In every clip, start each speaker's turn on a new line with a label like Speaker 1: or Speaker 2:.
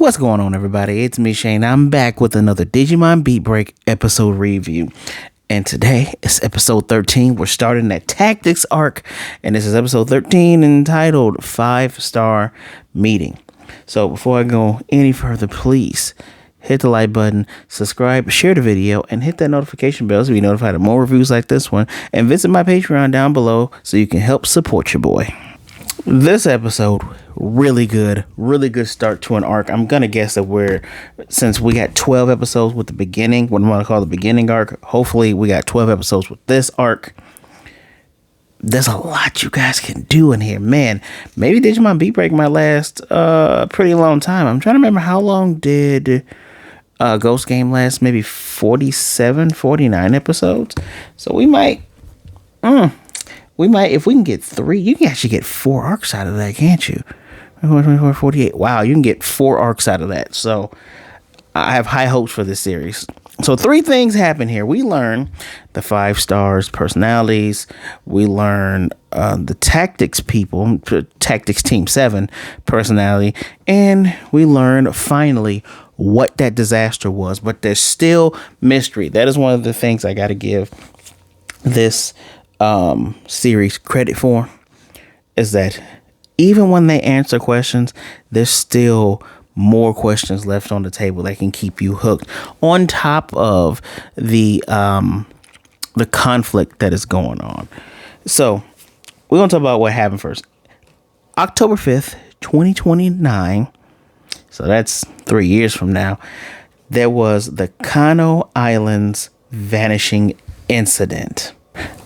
Speaker 1: What's going on, everybody? It's me, Shane. I'm back with another Digimon Beatbreak episode review. And today is episode 13. We're starting that tactics arc. And this is episode 13 entitled 5-Star Meeting. So before I go any further, please hit the like button, subscribe, share the video, and hit that notification bell so you be notified of more reviews like this one. And visit my Patreon down below so you can help support your boy. This episode, really good start to an arc. I'm gonna guess that since we got 12 episodes with the beginning, what I'm gonna call the beginning arc, hopefully we got 12 episodes with this arc. There's a lot you guys can do in here, man. Maybe Digimon Beatbreak might last a pretty long time. I'm trying to remember, how long did Ghost Game last? Maybe 47, 49 episodes. So we might, if we can get 3, you can actually get 4 arcs out of that, can't you? 24, 48. Wow, you can get 4 arcs out of that. So I have high hopes for this series. So 3 things happen here. We learn the 5 stars personalities. We learn the tactics people, tactics team 7 personality. And we learn finally what that disaster was. But there's still mystery. That is one of the things I got to give this series credit for, is that even when they answer questions, there's still more questions left on the table that can keep you hooked, on top of the conflict that is going on. So we're gonna talk about what happened first. October 5th, 2029, so that's 3 years from now, there was the Kano Islands vanishing incident.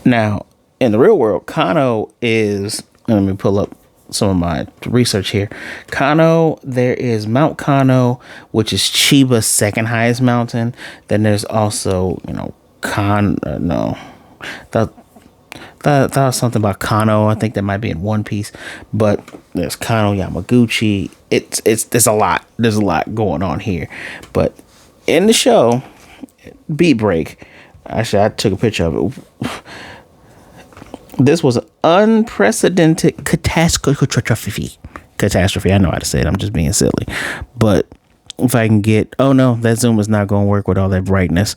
Speaker 1: Now, in the real world, Kano is, let me pull up some of my research here. Kano, there is Mount Kano, which is Chiba's second highest mountain. Then there's also, that was something about Kano. I think that might be in One Piece, but there's Kano Yamaguchi. There's a lot. There's a lot going on here. But in the show, Beatbreak, actually, I took a picture of it. This was an unprecedented catastrophe. I know how to say it. I'm just being silly. But if I can get... Oh, no, that zoom is not going to work with all that brightness.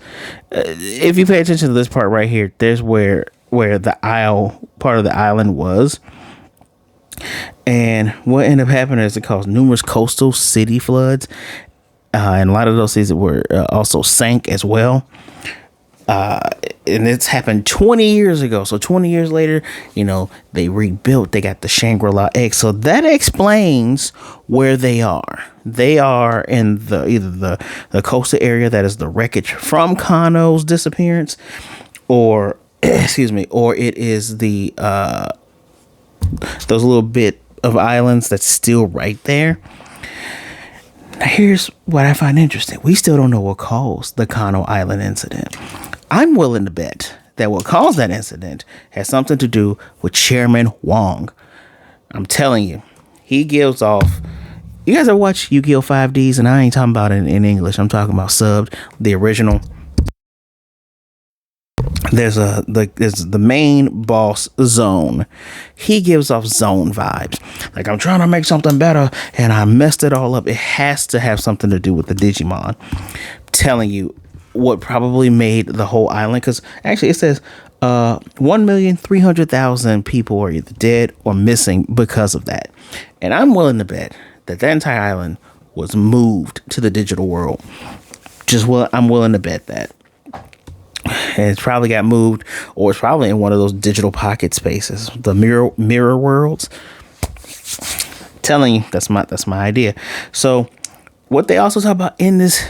Speaker 1: If you pay attention to this part right here, there's where the part of the island was. And what ended up happening is it caused numerous coastal city floods. And a lot of those cities were also sank as well. And it's happened 20 years ago. So 20 years later, they rebuilt. They got the Shangri-La X. So that explains where they are. They are in either the coastal area that is the wreckage from Kano's disappearance, or it is the those little bit of islands that's still right there. Now, here's what I find interesting. We still don't know what caused the Kano Island incident. I'm willing to bet that what caused that incident has something to do with Chairman Wong. I'm telling you, he gives off... You guys ever watch Yu-Gi-Oh! 5Ds? And I ain't talking about it in English. I'm talking about subbed, the original. There's the main boss, Zone. He gives off Zone vibes. Like, I'm trying to make something better and I messed it all up. It has to have something to do with the Digimon. I'm telling you, what probably made the whole island, because actually it says 1,300,000 people are either dead or missing because of that. And I'm willing to bet that entire island was moved to the digital world. I'm willing to bet that. And it's probably got moved, or it's probably in one of those digital pocket spaces, the mirror worlds. Telling you, that's my idea. So what they also talk about in this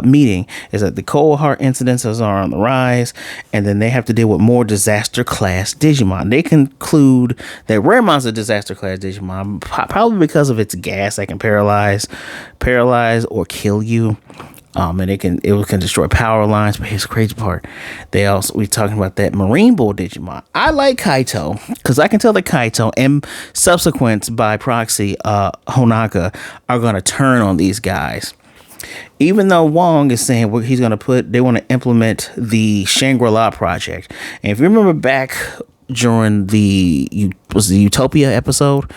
Speaker 1: meeting is that the cold heart incidences are on the rise, and then they have to deal with more disaster class Digimon. They conclude that Raremon's a disaster class Digimon, probably because of its gas that can paralyze or kill you. And it can destroy power lines. But here's the crazy part. We talking about that Marine Bull Digimon. I like Kaito, because I can tell that Kaito and subsequent by proxy Honaka are going to turn on these guys. Even though Wong is saying they want to implement the Shangri-La project. And if you remember back during the Utopia episode,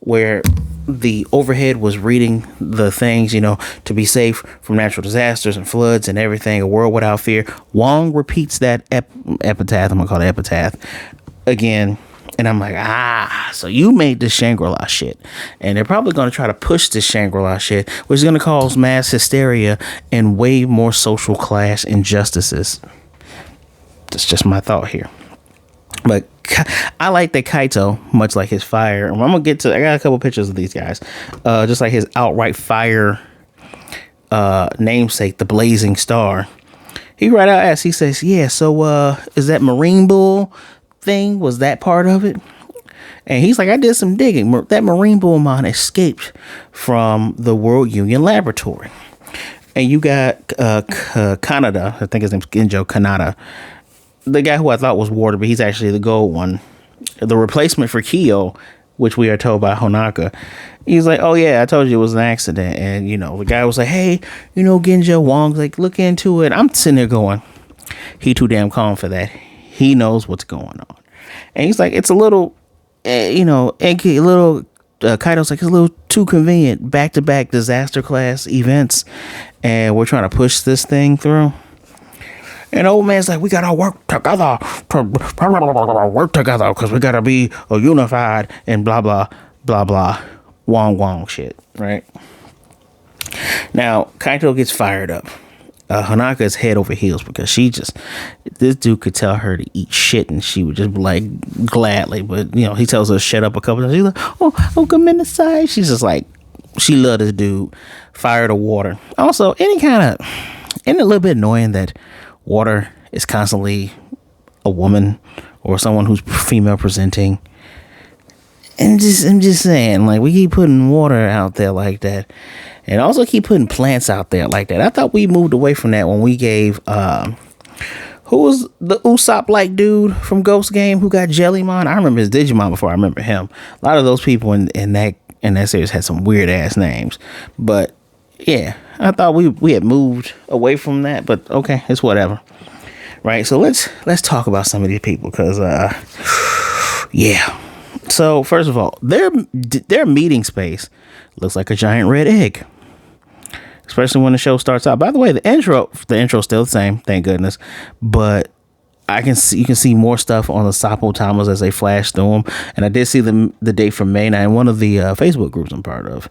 Speaker 1: where the overhead was reading the things, to be safe from natural disasters and floods and everything, a world without fear. Wong repeats that epitaph. I'm gonna call it epitaph again. And I'm like, so you made this Shangri-La shit. And they're probably going to try to push this Shangri-La shit, which is going to cause mass hysteria and way more social class injustices. That's just my thought here. But I like that Kaito, much like his fire. I'm going to get to, I got a couple pictures of these guys. Just like his outright fire namesake, the Blazing Star. He right out asks, he says, yeah, so is that Marine Bull thing, was that part of it? And he's like, I did some digging. That Marine Bull mine escaped from the World Union Laboratory. And you got Kanada, I think his name's Genjo Kanada, the guy who I thought was Water, but he's actually the gold one, the replacement for Kyo, which we are told by Honaka. He's like, oh yeah, I told you it was an accident. And the guy was like, hey, Genjo, Wong's like, look into it. I'm sitting there going, he too damn calm for that. He knows what's going on. And he's like, it's a little, Kaito's like, it's a little too convenient. Back-to-back disaster class events. And we're trying to push this thing through. And old man's like, we got to work together. Because we got to be unified and blah, blah, blah, blah. Wong shit, right? Now, Kaito gets fired up. Hanaka is head over heels because this dude could tell her to eat shit and she would just be like, gladly. But, he tells her to shut up a couple times. She's like, oh, come in the side. She's just like, she loved this dude. Fire to Water. Also, isn't it a little bit annoying that Water is constantly a woman or someone who's female presenting? I'm just saying, like, we keep putting Water out there like that. And also keep putting plants out there like that. I thought we moved away from that when we gave, who was the Usopp-like dude from Ghost Game who got Jellymon? I remember his Digimon before I remember him. A lot of those people in that series had some weird ass names. But yeah, I thought we had moved away from that. But okay, it's whatever. Right, so let's talk about some of these people because, yeah. So first of all, their meeting space looks like a giant red egg. Especially when the show starts out. By the way, the intro's still the same, thank goodness. But you can see more stuff on the Sapo timers as they flash through them. And I did see the date from May 9, one of the Facebook groups I'm part of.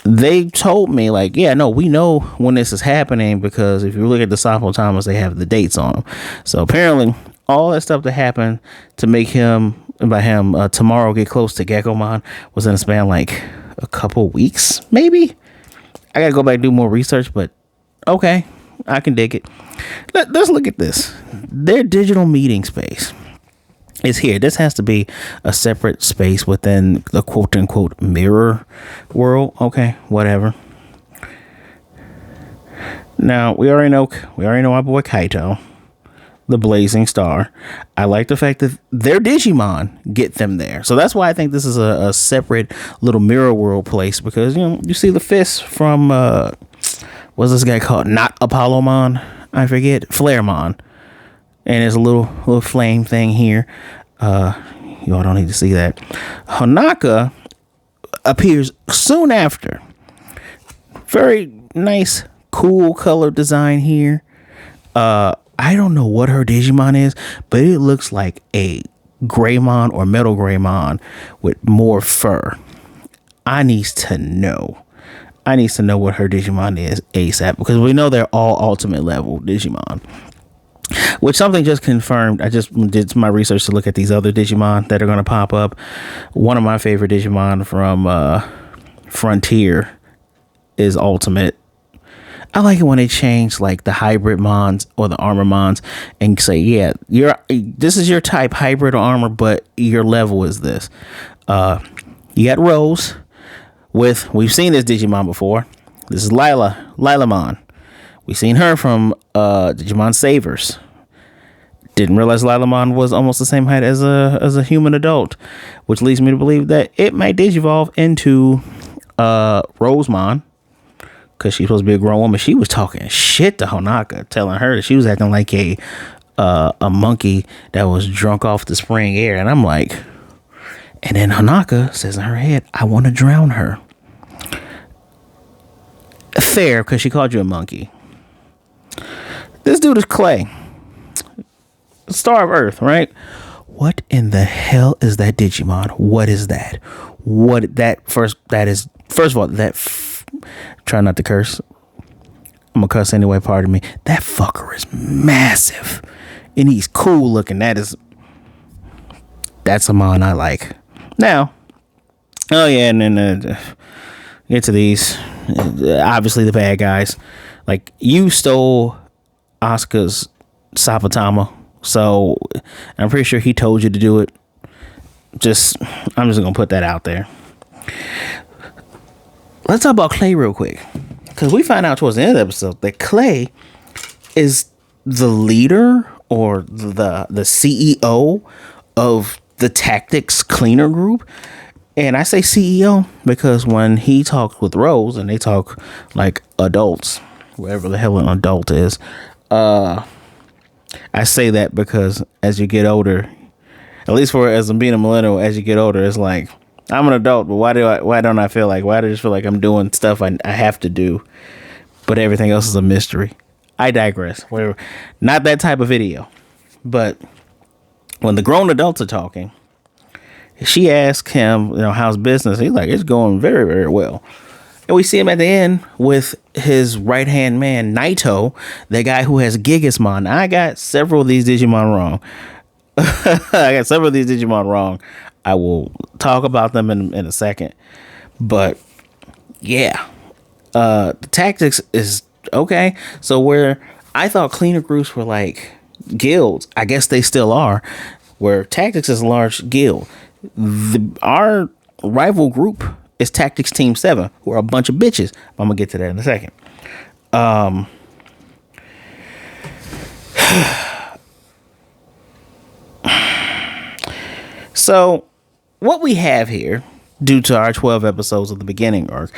Speaker 1: They told me, like, yeah, no, we know when this is happening because if you look at the Sapo timers, they have the dates on them. So apparently, all that stuff that happened to make Tomorrow get close to Gekkomon was in a span like a couple weeks, maybe. I gotta go back and do more research, but okay, I can dig it. Let's look at this. Their digital meeting space is here. This has to be a separate space within the quote unquote mirror world. Okay, whatever. Now we already know our boy Kaito, the Blazing Star. I like the fact that their Digimon get them there. So that's why I think this is a separate little mirror world place because, you see the fist from, what's this guy called? Not Apollomon. I forget. Flaremon. And there's a little flame thing here. Y'all don't need to see that. Hanaka appears soon after. Very nice, cool color design here. I don't know what her Digimon is, but it looks like a Greymon or Metal Greymon with more fur. I needs to know what her Digimon is ASAP because we know they're all ultimate level Digimon. Which something just confirmed. I just did my research to look at these other Digimon that are going to pop up. One of my favorite Digimon from Frontier is ultimate. I like it when they change like the hybrid mons or the armor mons and say, yeah, this is your type hybrid or armor, but your level is this. You got Rose we've seen this Digimon before. This is Lilamon. We've seen her from Digimon Savers. Didn't realize Lilamon was almost the same height as a human adult, which leads me to believe that it might digivolve into Rosemon. Because she's supposed to be a grown woman. She was talking shit to Honaka, telling her that she was acting like a monkey that was drunk off the spring air. And I'm like, And then Hanaka says in her head, I want to drown her. Fair, because she called you a monkey. This dude is Clay, Star of Earth, right? What in the hell is that Digimon? What is that? First of all, try not to curse. I'm gonna cuss anyway, pardon me. That fucker is massive. And he's cool looking. That's a mon I like. Now, oh yeah, and then get to these. Obviously the bad guys. Like, you stole Asuka's Sapatama. So I'm pretty sure he told you to do it. I'm just gonna put that out there. Let's talk about Clay real quick, because we find out towards the end of the episode that Clay is the leader or the CEO of the Tactics Cleaner Group. And I say CEO because when he talks with Rose and they talk like adults, whatever the hell an adult is, I say that because as you get older, at least as being a millennial, as you get older, it's like, I'm an adult, but why don't I feel like, why do I just feel like I'm doing stuff I have to do, but everything else is a mystery? I digress. Not that type of video. But when the grown adults are talking, she asks him, how's business? He's like, it's going very, very well. And we see him at the end with his right-hand man, Naito, the guy who has Gigasmon. I got several of these Digimon wrong. I will talk about them in a second. But, yeah. The tactics is okay. So where I thought cleaner groups were like guilds, I guess they still are. Where tactics is a large guild. Our rival group is Tactics Team 7, who are a bunch of bitches. I'm gonna get to that in a second. So what we have here, due to our 12 episodes of the beginning arc,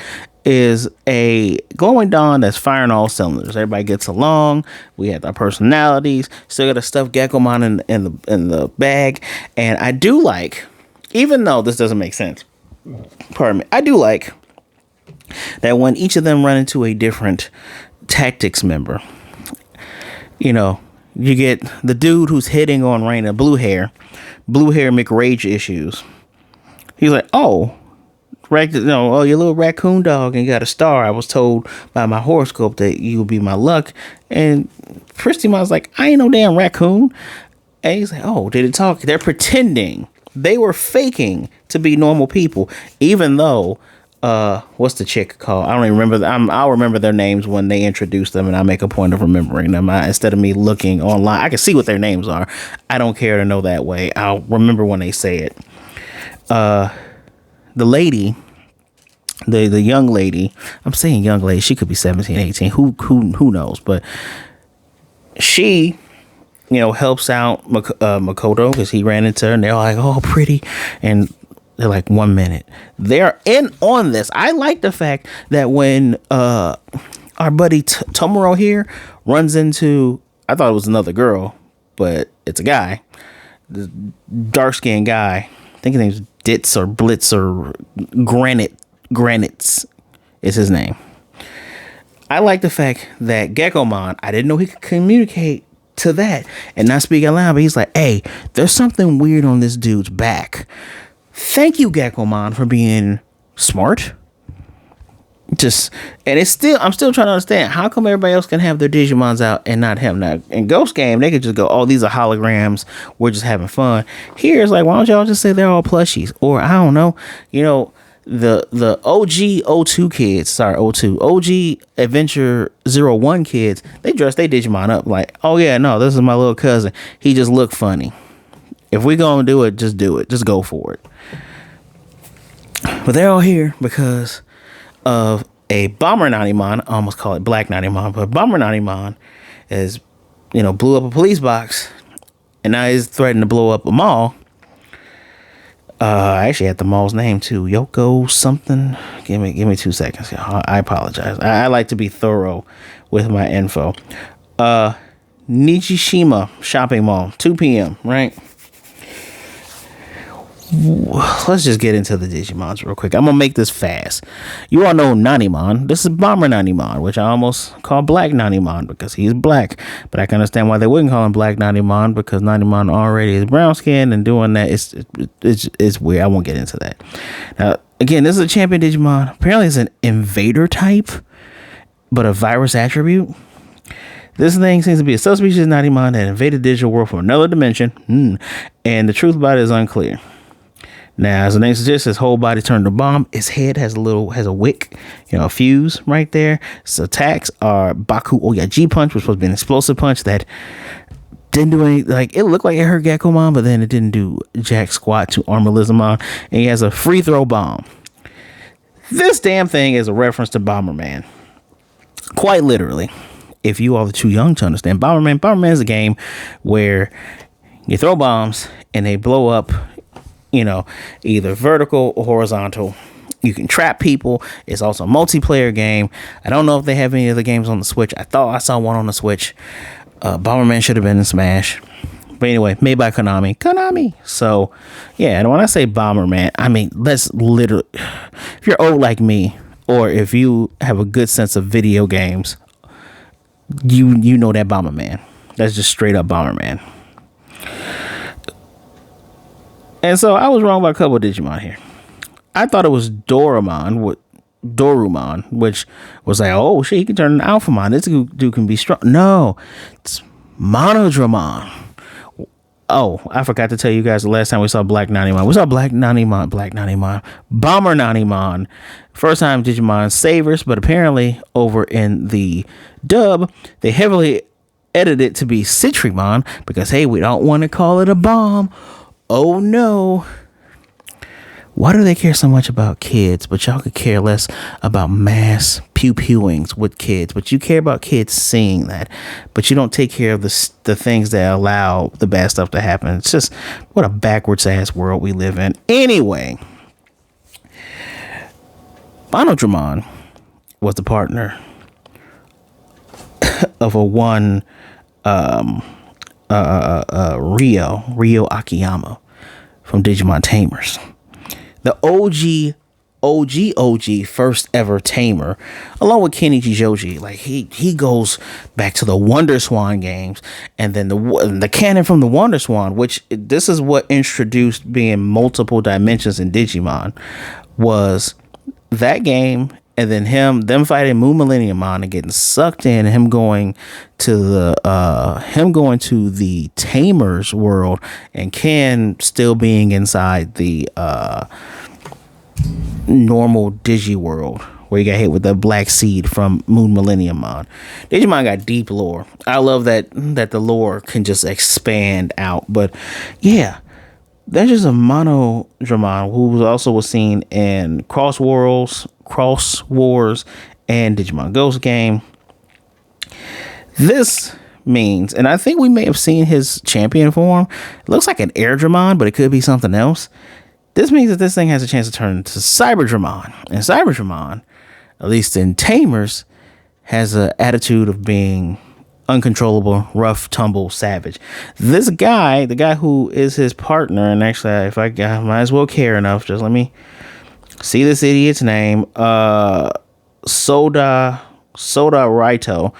Speaker 1: is a glowing dawn that's firing all cylinders. Everybody gets along. We have our personalities. Still got a stuffed Gekomon in the bag. And I do like, even though this doesn't make sense, pardon me, I do like that when each of them run into a different tactics member, you get the dude who's hitting on Raina, blue hair McRage issues. He's like, oh, your little raccoon dog and you got a star. I was told by my horoscope that you would be my luck. And Pristimon's like, I ain't no damn raccoon. And he's like, oh, did it talk? They're pretending. They were faking to be normal people, even though, what's the chick called? I don't even remember. I'll remember their names when they introduce them, and I make a point of remembering them. Instead of me looking online, I can see what their names are. I don't care to know that way. I'll remember when they say it. The lady, the young lady, I'm saying young lady, she could be 17, 18, who knows, but she, helps out Makoto because he ran into her and they're like, oh, pretty. And they're like, 1 minute. They're in on this. I like the fact that when our buddy Tomoro here runs into, I thought it was another girl, but it's a guy, the dark-skinned guy. I think his name's Ditz or Blitz or Granitz is his name. I like the fact that Gekomon, I didn't know he could communicate to that and not speak out loud, but he's like, hey, there's something weird on this dude's back. Thank you, Gekomon, for being smart. I'm still trying to understand, how come everybody else can have their Digimons out and not him? Now, in Ghost Game, they could just go, oh, these are holograms, we're just having fun. Here, it's like, why don't y'all just say they're all plushies? Or, I don't know, the OG O2 kids, OG Adventure 01 kids, they dress their Digimon up like, oh yeah, no, this is my little cousin. He just looked funny. If we gonna do it, just do it. Just go for it. But they're all here because of a Bomber Nanimon. I almost call it Black Nanimon, but Bomber Nanimon is, blew up a police box, and now he's threatening to blow up a mall. I actually had the mall's name too, Yoko something. Give me 2 seconds. I apologize. I like to be thorough with my info. Nijishima Shopping Mall, 2 p.m. Right? let's just get into the Digimons real quick. I'm gonna make this fast. You all know Nanimon. This is Bomber Nanimon, which I almost call Black Nanimon because he's black. But I can understand why they wouldn't call him Black Nanimon because Nanimon already is brown skinned, and doing that it's weird. I won't get into that. Now, again, this is a champion Digimon. Apparently, it's an invader type, but a virus attribute. This thing seems to be a subspecies of Nanimon that invaded the digital world from another dimension, and the truth about it is unclear. Now, as the name suggests, his whole body turned to bomb. His head has a wick, a fuse right there. His attacks are Baku Oyaji punch, which was supposed to be an explosive punch that didn't do any, it looked like it hurt Gakkomon, but then it didn't do jack squat to Armalizamon. And he has a free throw bomb. This damn thing is a reference to Bomberman. Quite literally. If you all are too young to understand Bomberman is a game where you throw bombs and they blow up, either vertical or horizontal. You can trap people. It's also a multiplayer game. I don't know if they have any other games on the Switch. I thought I saw one on the Switch. Bomberman should have been in Smash. But anyway, made by Konami. So, yeah, and when I say Bomberman, I mean, let's literally, if you're old like me, or if you have a good sense of video games, you know that Bomberman. That's just straight up Bomberman. And so I was wrong about a couple of Digimon here. I thought it was Dorumon, which was like, oh shit, he can turn an Alphamon. This dude can be strong. No, it's Monodramon. Oh, I forgot to tell you guys the last time we saw Black Nanimon. We saw Bomber Nanimon. First time Digimon Savers, but apparently over in the dub, they heavily edited it to be Citrimon because, hey, we don't want to call it a bomb. Oh no. Why do they care so much about kids, but y'all could care less about mass pew-pewings with kids? But you care about kids seeing that, but you don't take care of the things that allow the bad stuff to happen. It's just, what a backwards ass world we live in. Anyway, Monodramon was the partner of a one Ryo Akiyama from Digimon Tamers. The OG first ever tamer, along with Kenichi Joji. Like he goes back to the Wonder Swan games, and then the canon from the Wonder Swan, which this is what introduced being multiple dimensions in Digimon, was that game. And then them fighting Moon Millenniumon and getting sucked in, and him going to the Tamers world, and Ken still being inside the normal Digi world where you got hit with the black seed from Moon Millenniumon. Digimon got deep lore. I love that the lore can just expand out. But yeah, there's just a Monodramon who also was seen in Cross Wars and Digimon Ghost game. This means, and I think we may have seen his champion form. It looks like an Airdramon, but it could be something else. This means that this thing has a chance to turn into Cyberdramon. And Cyberdramon, at least in Tamers, has an attitude of being uncontrollable, rough, tumble, savage. This guy, the guy who is his partner, and actually, if I might as well care enough, just let me see this idiot's name. Soda Raito.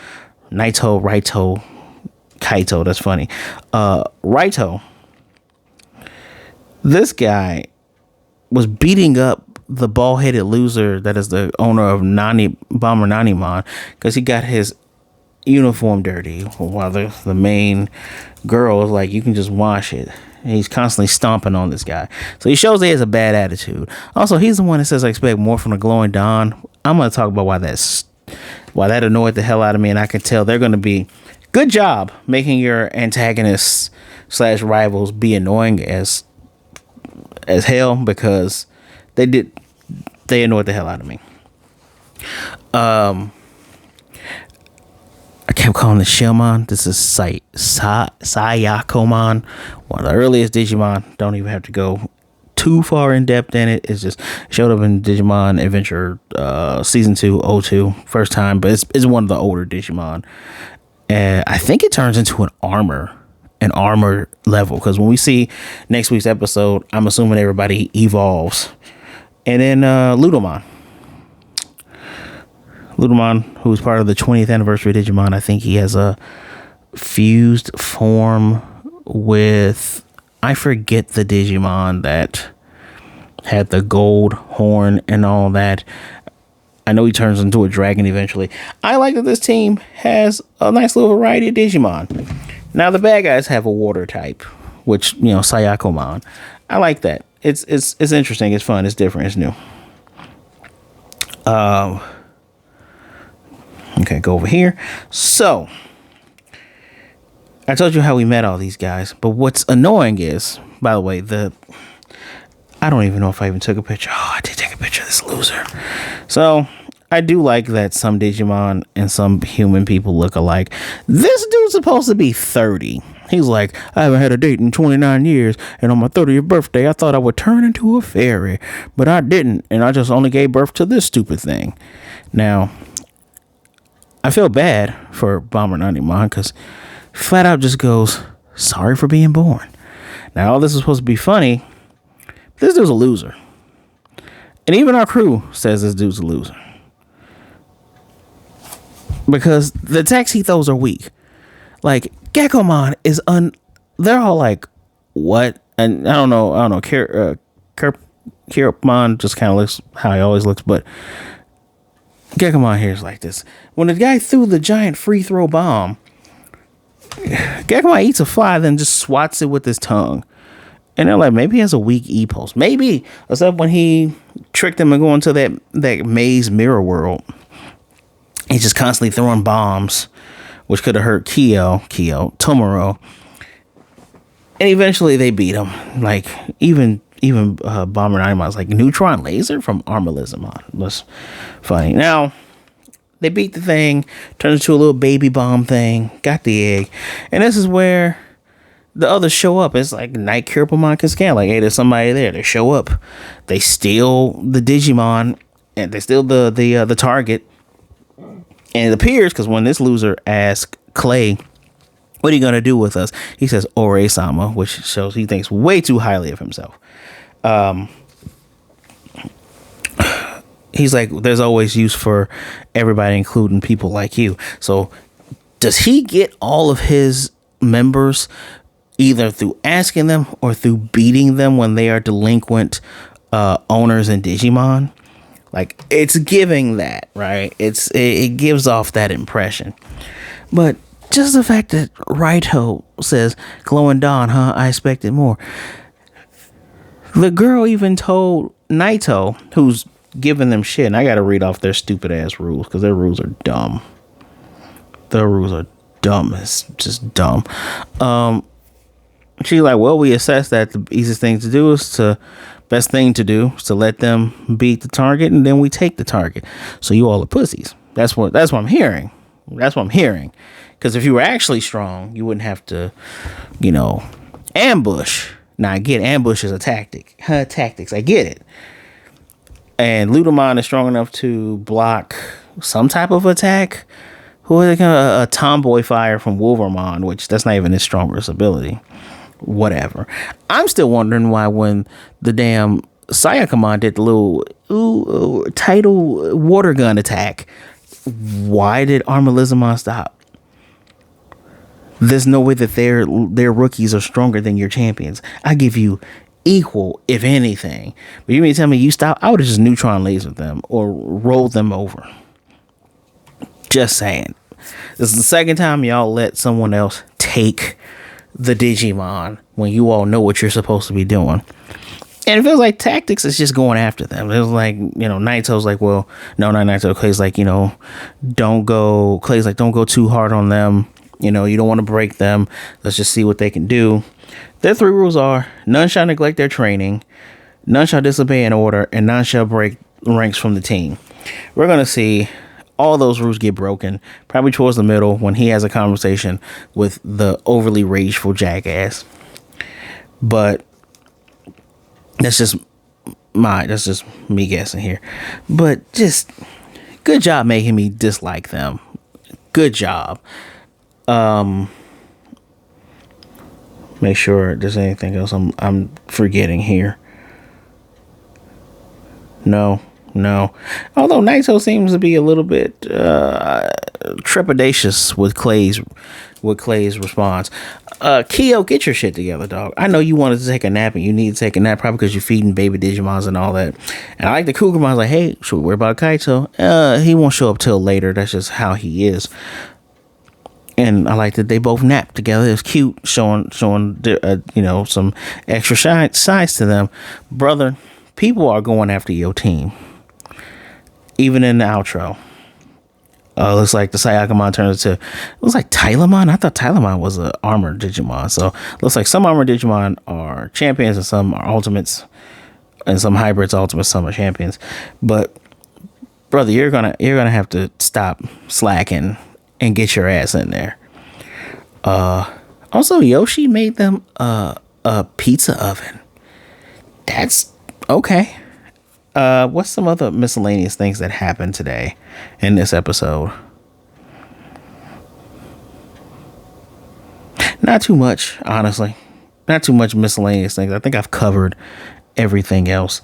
Speaker 1: Kaito, that's funny. Raito. This guy was beating up the bald-headed loser that is the owner of Bomber Nanimon because he got his uniform dirty while the main girl is like, you can just wash it. And he's constantly stomping on this guy. So he shows he has a bad attitude. Also, he's the one that says I expect more from the Glowing Dawn. I'm going to talk about why that annoyed the hell out of me, and I can tell they're going to be good job making your antagonists / rivals be annoying as hell, because they annoyed the hell out of me. I kept calling this Shellmon. This is Sayakomon, one of the earliest Digimon. Don't even have to go too far in depth in it. It's just showed up in Digimon Adventure Season 2, 02, first time, but it's one of the older Digimon. And I think it turns into an armor an armor level, because when we see next week's episode, I'm assuming everybody evolves. And then Ludamon, who's part of the 20th anniversary Digimon, I think he has a fused form with, I forget the Digimon that had the gold horn and all that. I know he turns into a dragon eventually. I like that this team has a nice little variety of Digimon. Now the bad guys have a water type, which, Sayakomon. I like that. It's interesting. It's fun. It's different. It's new. Okay, go over here. So, I told you how we met all these guys, but what's annoying is, by the way, I don't even know if I even took a picture. Oh, I did take a picture of this loser. So, I do like that some Digimon and some human people look alike. This dude's supposed to be 30. He's like, I haven't had a date in 29 years, and on my 30th birthday, I thought I would turn into a fairy, but I didn't, and I just only gave birth to this stupid thing. Now, I feel bad for Bomber Nanimon, because flat out just goes, sorry for being born. Now, all this is supposed to be funny. This dude's a loser. And even our crew says this dude's a loser. Because the attacks he throws are weak. Like, Geckomon is they're all like, what? And I don't know. Kirpmon just kind of looks how he always looks, but Geckomon here is like this. When the guy threw the giant free throw bomb, Geckomon eats a fly, then just swats it with his tongue. And they're like, maybe he has a weak E-pulse. Maybe. Except when he tricked him and going to that maze mirror world. He's just constantly throwing bombs, which could have hurt Tomoro. And eventually they beat him. Like, even Bomber Dynamon's like, neutron laser from Armalizamon. Was funny. Now, they beat the thing, turned into a little baby bomb thing, got the egg. And this is where the others show up. It's like Night Kirpomon can scan. Like, hey, there's somebody there. They show up. They steal the Digimon, and they steal the target. And it appears, because when this loser asks Clay, what are you going to do with us? He says, Ore-sama, which shows he thinks way too highly of himself. He's like, there's always use for everybody, including people like you. So does he get all of his members either through asking them or through beating them when they are delinquent owners in Digimon? Like, it's giving that, right? It gives off that impression. But just the fact that Raito says, glowing dawn, huh? I expected more. The girl even told Naito, who's giving them shit, and I gotta read off their stupid ass rules, because their rules are dumb. Their rules are dumb. It's just dumb. She's like, well, we assessed that the easiest thing to do is best thing to do is to let them beat the target, and then we take the target. So you all are pussies. That's what I'm hearing. That's what I'm hearing. Because if you were actually strong, you wouldn't have to, ambush. Now, I get ambush is a tactic. Tactics. I get it. And Ludamon is strong enough to block some type of attack. Who is a tomboy fire from Wolvermon, which that's not even his strongest ability. Whatever. I'm still wondering why when the damn Sayakomon did the little tidal water gun attack, why did Armalizamon stop? There's no way that their rookies are stronger than your champions. I give you equal, if anything. But you mean to tell me you stop? I would have just neutron lasered them or rolled them over. Just saying. This is the second time y'all let someone else take the Digimon when you all know what you're supposed to be doing. And it feels like tactics is just going after them. It was like, Naito's like, well, no, not Naito. Clay's like, don't go too hard on them. You don't want to break them. Let's just see what they can do. Their three rules are: none shall neglect their training, none shall disobey an order, and none shall break ranks from the team. We're going to see all those rules get broken, probably towards the middle when he has a conversation with the overly rageful jackass. But that's just me guessing here. But just good job making me dislike them. Good job. Make sure there's anything else I'm forgetting here. No. Although Naito seems to be a little bit trepidatious with Clay's response. Kyo, get your shit together, dog. I know you wanted to take a nap and you need to take a nap probably because you're feeding baby Digimons and all that. And I like the Kugelmon's like, hey, should we worry about Kaito? He won't show up till later. That's just how he is. And I like that they both napped together. It's cute, showing some extra sides to them. Brother, people are going after your team. Even in the outro. Looks like the Sayakamon turns into... Looks like Tylemon? I thought Tylemon was an armored Digimon. So, looks like some armored Digimon are champions and some are ultimates. And some hybrids ultimates, some are champions. But, brother, you're gonna have to stop slacking and get your ass in there. Also, Yoshi made them a pizza oven. That's okay. What's some other miscellaneous things that happened today in this episode? Not too much, honestly. Not too much miscellaneous things. I think I've covered everything else.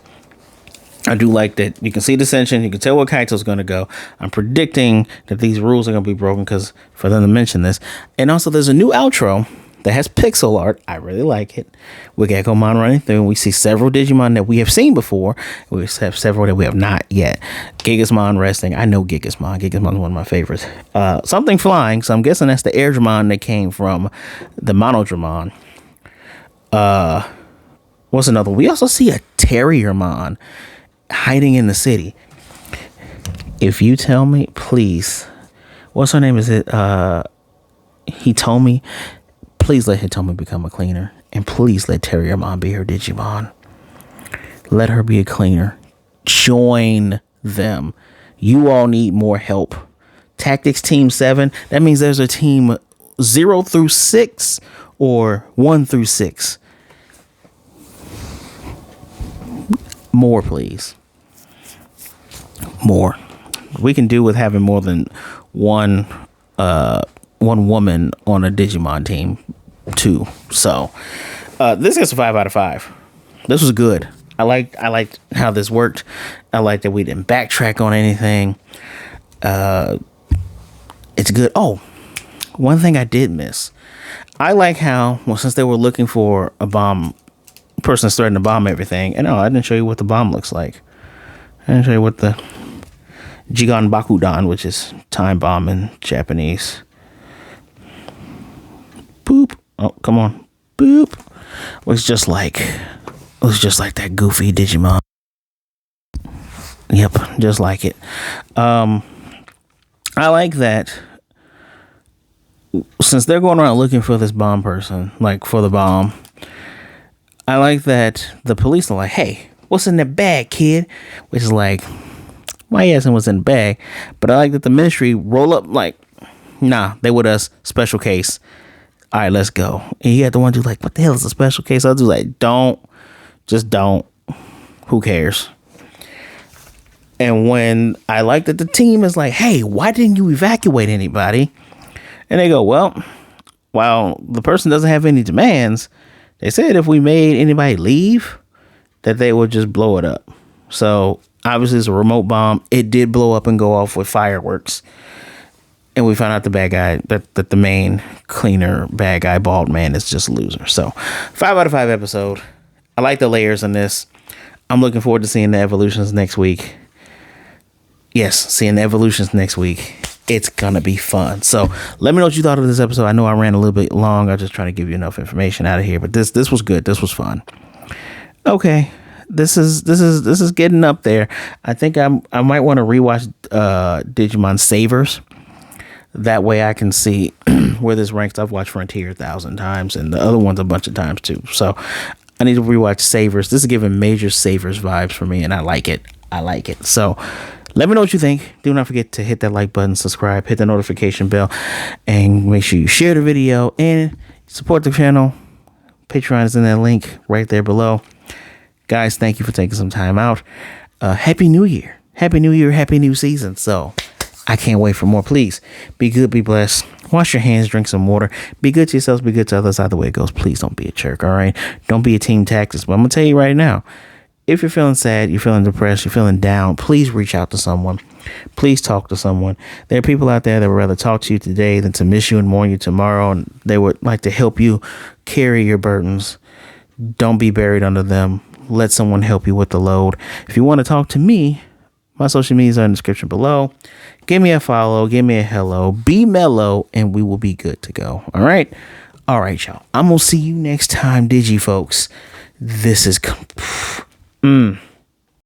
Speaker 1: I do like that you can see dissension. You can tell where Kaito's going to go. I'm predicting that these rules are going to be broken because for them to mention this. And also there's a new outro that has pixel art. I really like it. With Geckomon running through, and we see several Digimon that we have seen before. We have several that we have not yet. Gigasmon resting. I know Gigasmon. Gigasmon's one of my favorites. Something flying, so I'm guessing that's the Airdramon that came from the Monodramon. What's another one? We also see a Terriermon hiding in the city. If you tell me, please, what's her name? Is it Hitomi? Please let Hitomi become a cleaner. And please let Terriermon be her Digimon. Let her be a cleaner. Join them. You all need more help. Tactics Team 7. That means there's a team 0 through 6 or 1 through 6. More, please. More. We can do with having more than one woman on a Digimon team too. So this gets a 5 out of 5. This was good. I liked how this worked. I liked that we didn't backtrack on anything. It's good. Oh, one thing I did miss. I like how, well, since they were looking for a bomb, person's threatening to bomb everything. And I didn't show you what the bomb looks like. I didn't show you what the Jigan Bakudan, which is time bomb in Japanese. Boop. Oh, come on. Boop. It was just like that goofy Digimon. Yep, just like it. I like that since they're going around looking for this bomb person, like for the bomb, I like that the police are like, hey, what's in the bag, kid? Which is like, why you asking what's in the bag? But I like that the ministry roll up like, nah, they with us, special case. All right, let's go. And you had the one dude like, what the hell is a special case? I'll do like, don't. Who cares? And when I like that the team is like, hey, why didn't you evacuate anybody? And they go, well, while the person doesn't have any demands, they said if we made anybody leave, that they would just blow it up. So obviously it's a remote bomb. It did blow up and go off with fireworks. And we found out the bad guy, that the main cleaner bad guy, bald man, is just a loser. So 5 out of 5 episode. I like the layers in this. I'm looking forward to seeing the evolutions next week. Yes, seeing the evolutions next week. It's gonna be fun. So let me know what you thought of this episode. I know I ran a little bit long. I'm just trying to give you enough information out of here. But this was good. This was fun. Okay. This is getting up there. I think I might want to rewatch Digimon Savers. That way I can see where this ranks. I've watched Frontier 1,000 times and the other ones a bunch of times too. So I need to rewatch Savers. This is giving major Savers vibes for me, and I like it. So let me know what you think. Do not forget to hit that like button, subscribe, hit the notification bell, and make sure you share the video and support the channel. Patreon is in that link right there below. Guys, thank you for taking some time out. Happy New Year. Happy New Year. Happy new season. So I can't wait for more. Please be good, be blessed. Wash your hands, drink some water. Be good to yourselves, be good to others. Either way it goes, please don't be a jerk, all right? Don't be a team tactics. But I'm going to tell you right now, if you're feeling sad, you're feeling depressed, you're feeling down, please reach out to someone. Please talk to someone. There are people out there that would rather talk to you today than to miss you and mourn you tomorrow. And they would like to help you carry your burdens. Don't be buried under them. Let someone help you with the load. If you want to talk to me, my social medias are in the description below. Give me a follow. Give me a hello. Be mellow, and we will be good to go. All right? All right, y'all. I'm going to see you next time, Digi folks. This is...